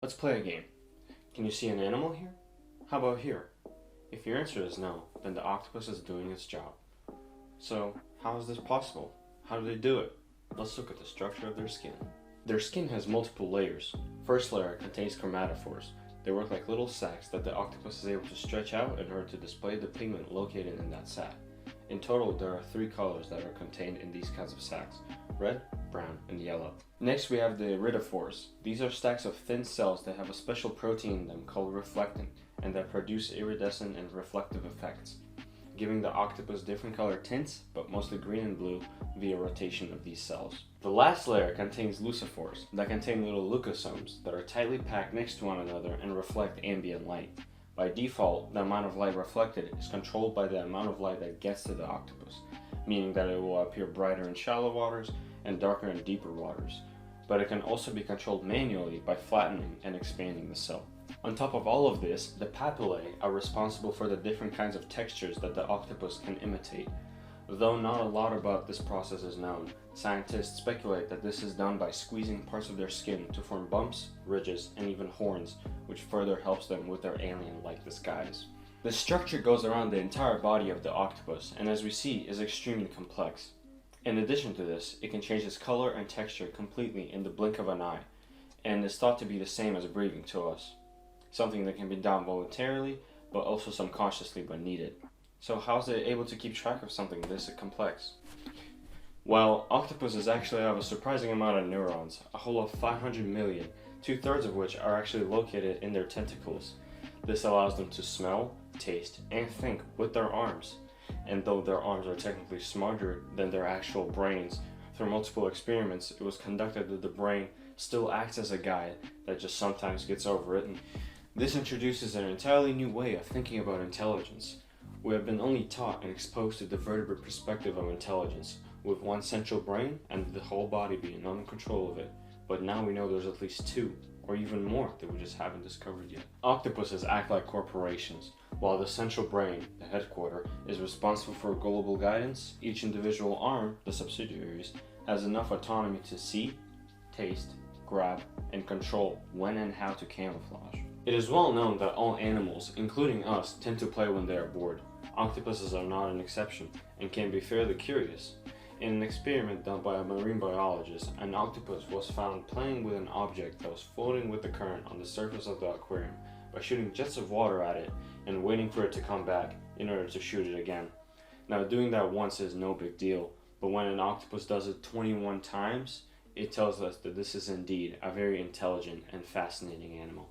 Let's play a game. Can you see an animal here? How about here? If your answer is no, then the octopus is doing its job. So, how is this possible? How do they do it? Let's look at the structure of their skin. Their skin has multiple layers. First layer contains chromatophores. They work like little sacs that the octopus is able to stretch out in order to display the pigment located in that sac. In total, there are 3 colors that are contained in these kinds of sacs: red, brown, and yellow. Next, we have the iridophores. These are stacks of thin cells that have a special protein in them called reflectin, and that produce iridescent and reflective effects, giving the octopus different color tints, but mostly green and blue, via rotation of these cells. The last layer contains lucifores that contain little leucosomes that are tightly packed next to one another and reflect ambient light. By default, the amount of light reflected is controlled by the amount of light that gets to the octopus, meaning that it will appear brighter in shallow waters and darker in deeper waters. But it can also be controlled manually by flattening and expanding the cell. On top of all of this, the papillae are responsible for the different kinds of textures that the octopus can imitate. Though not a lot about this process is known, scientists speculate that this is done by squeezing parts of their skin to form bumps, ridges, and even horns, which further helps them with their alien-like disguise. The structure goes around the entire body of the octopus, and as we see, is extremely complex. In addition to this, it can change its color and texture completely in the blink of an eye, and is thought to be the same as breathing to us. Something that can be done voluntarily, but also subconsciously when needed. So how is it able to keep track of something this complex? Well, octopuses actually have a surprising amount of neurons, a whole of 500 million, 2/3 of which are actually located in their tentacles. This allows them to smell, taste, and think with their arms. And though their arms are technically smarter than their actual brains, through multiple experiments it was conducted that the brain still acts as a guide that just sometimes gets overwritten. This introduces an entirely new way of thinking about intelligence. We have been only taught and exposed to the vertebrate perspective of intelligence, with one central brain and the whole body being under control of it. But now we know there's at least 2, or even more, that we just haven't discovered yet. Octopuses act like corporations. While the central brain, the headquarter, is responsible for global guidance, each individual arm, the subsidiaries, has enough autonomy to see, taste, grab, and control when and how to camouflage. It is well known that all animals, including us, tend to play when they are bored. Octopuses are not an exception, and can be fairly curious. In an experiment done by a marine biologist, an octopus was found playing with an object that was floating with the current on the surface of the aquarium by shooting jets of water at it and waiting for it to come back in order to shoot it again. Now, doing that once is no big deal, but when an octopus does it 21 times, it tells us that this is indeed a very intelligent and fascinating animal.